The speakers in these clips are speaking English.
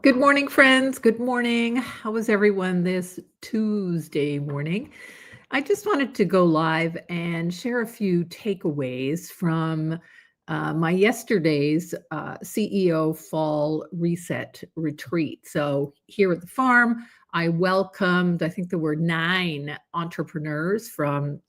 Good morning, friends. Good morning. How was everyone this Tuesday morning? I just wanted to go live and share a few takeaways from my yesterday's CEO Fall Reset Retreat. So, here at the farm, I welcomed, I think there were 9 entrepreneurs from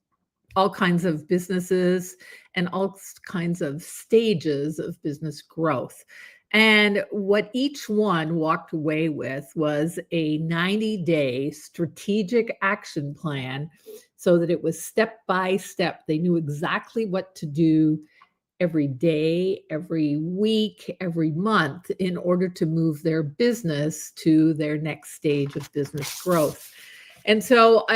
all kinds of businesses and all kinds of stages of business growth. And what each one walked away with was a 90-day strategic action plan so that it was step by step. They knew exactly what to do every day, every week, every month in order to move their business to their next stage of business growth. And so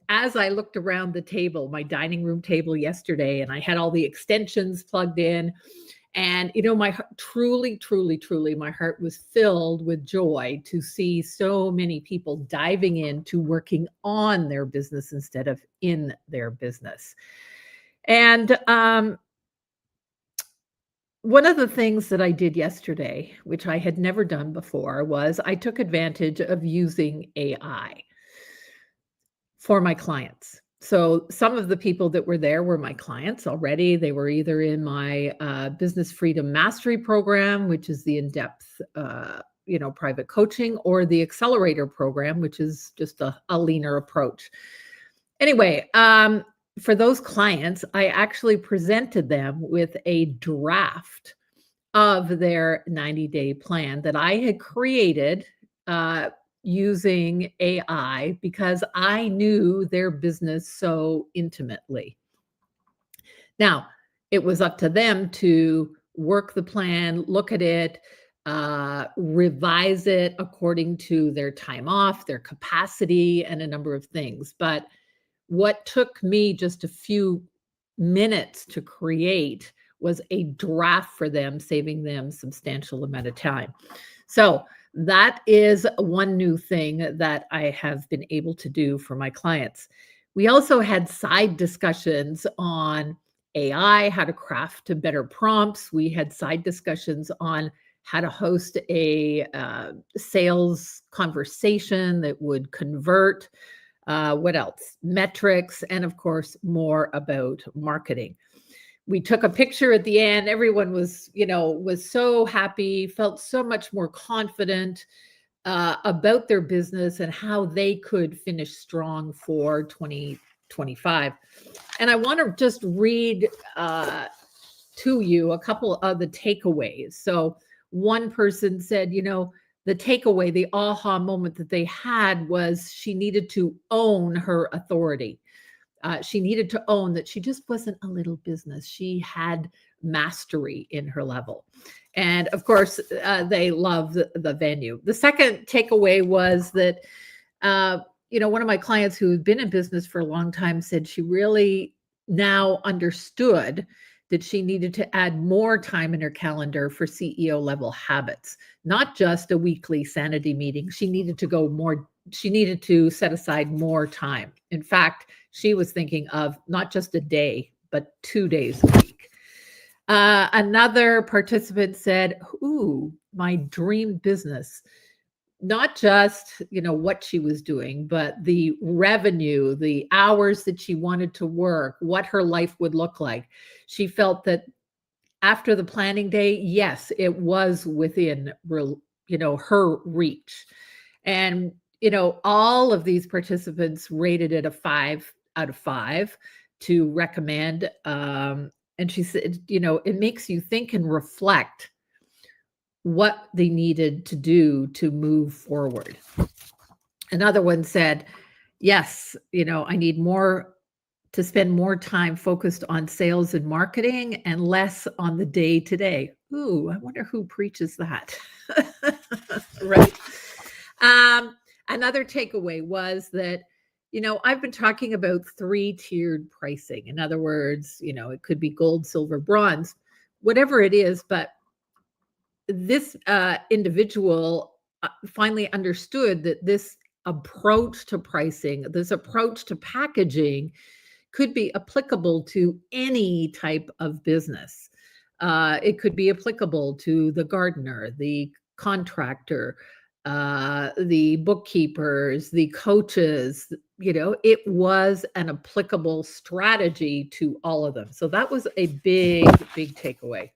as I looked around the table, my dining room table yesterday, and I had all the extensions plugged in, and truly, my heart was filled with joy to see so many people diving into working on their business instead of in their business. And one of the things that I did yesterday, which I had never done before, was I took advantage of using AI for my clients. So some of the people that were there were my clients already. They were either in my Business Freedom Mastery program, which is the in-depth, private coaching, or the Accelerator program, which is just a leaner approach. Anyway, for those clients, I actually presented them with a draft of their 90-day plan that I had created uh, using AI because I knew their business so intimately. Now, it was up to them to work the plan, look at it, revise it according to their time off, their capacity, and a number of things. But what took me just a few minutes to create was a draft for them, saving them substantial amount of time. So that is one new thing that I have been able to do for my clients. We also had side discussions on AI, how to craft better prompts. We had side discussions on how to host a sales conversation that would convert. What else? Metrics, and of course, more about marketing. We took a picture at the end. Everyone was so happy, felt so much more confident about their business and how they could finish strong for 2025. And I want to just read to you a couple of the takeaways. So one person said, the takeaway, the aha moment that they had was she needed to own her authority. She needed to own that she just wasn't a little business. She had mastery in her level. And of course, they love the venue. The second takeaway was that, one of my clients who had been in business for a long time said she really now understood that she needed to add more time in her calendar for CEO level habits, not just a weekly sanity meeting. She needed to go more, she needed to set aside more time. In fact, she was thinking of not just a day, but 2 days a week. Another participant said, ooh, my dream business. Not just, what she was doing, but the revenue, the hours that she wanted to work, what her life would look like. She felt that after the planning day, yes, it was within, her reach. And, all of these participants rated it a 5 out of 5 to recommend. And she said, it makes you think and reflect what they needed to do to move forward. Another one said, yes, I need more to spend more time focused on sales and marketing and less on the day to day. Ooh, I wonder who preaches that. Right. Another takeaway was that, I've been talking about 3-tiered pricing. In other words, it could be gold, silver, bronze, whatever it is, but this individual finally understood that this approach to pricing, this approach to packaging could be applicable to any type of business. It could be applicable to the gardener, the contractor, the bookkeepers, the coaches, it was an applicable strategy to all of them. So that was a big, big takeaway.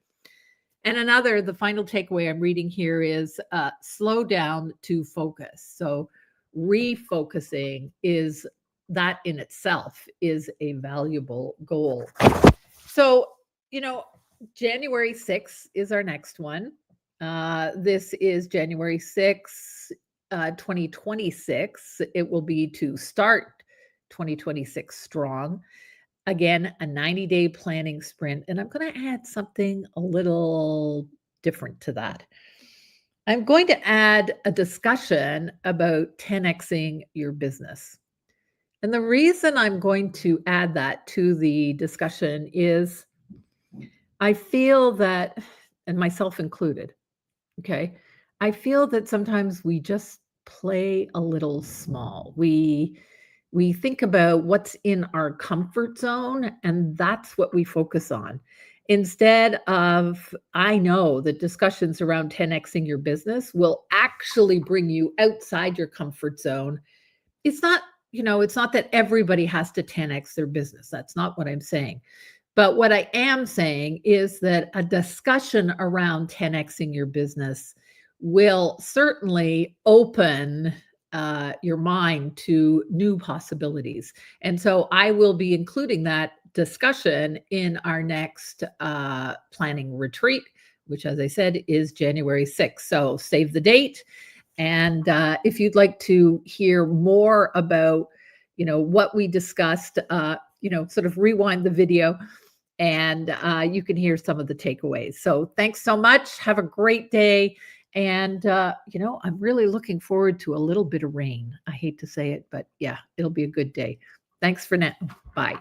And the final takeaway I'm reading here is slow down to focus. So refocusing is that in itself is a valuable goal. So, January 6th is our next one. This is January 6th, 2026. It will be to start 2026 strong. Again, a 90-day planning sprint. And I'm going to add something a little different to that. I'm going to add a discussion about 10xing your business. And the reason I'm going to add that to the discussion is I feel that, and myself included, okay, I feel that sometimes we just play a little small. We think about what's in our comfort zone, and that's what we focus on. Instead of, I know that discussions around 10xing your business will actually bring you outside your comfort zone. It's not, it's not that everybody has to 10x their business. That's not what I'm saying. But what I am saying is that a discussion around 10xing your business will certainly open your mind to new possibilities. And so I will be including that discussion in our next planning retreat, which, as I said, is January 6th. So save the date. And if you'd like to hear more about, what we discussed, sort of rewind the video and you can hear some of the takeaways. So thanks so much. Have a great day. And, I'm really looking forward to a little bit of rain. I hate to say it, but yeah, it'll be a good day. Thanks for now. Bye.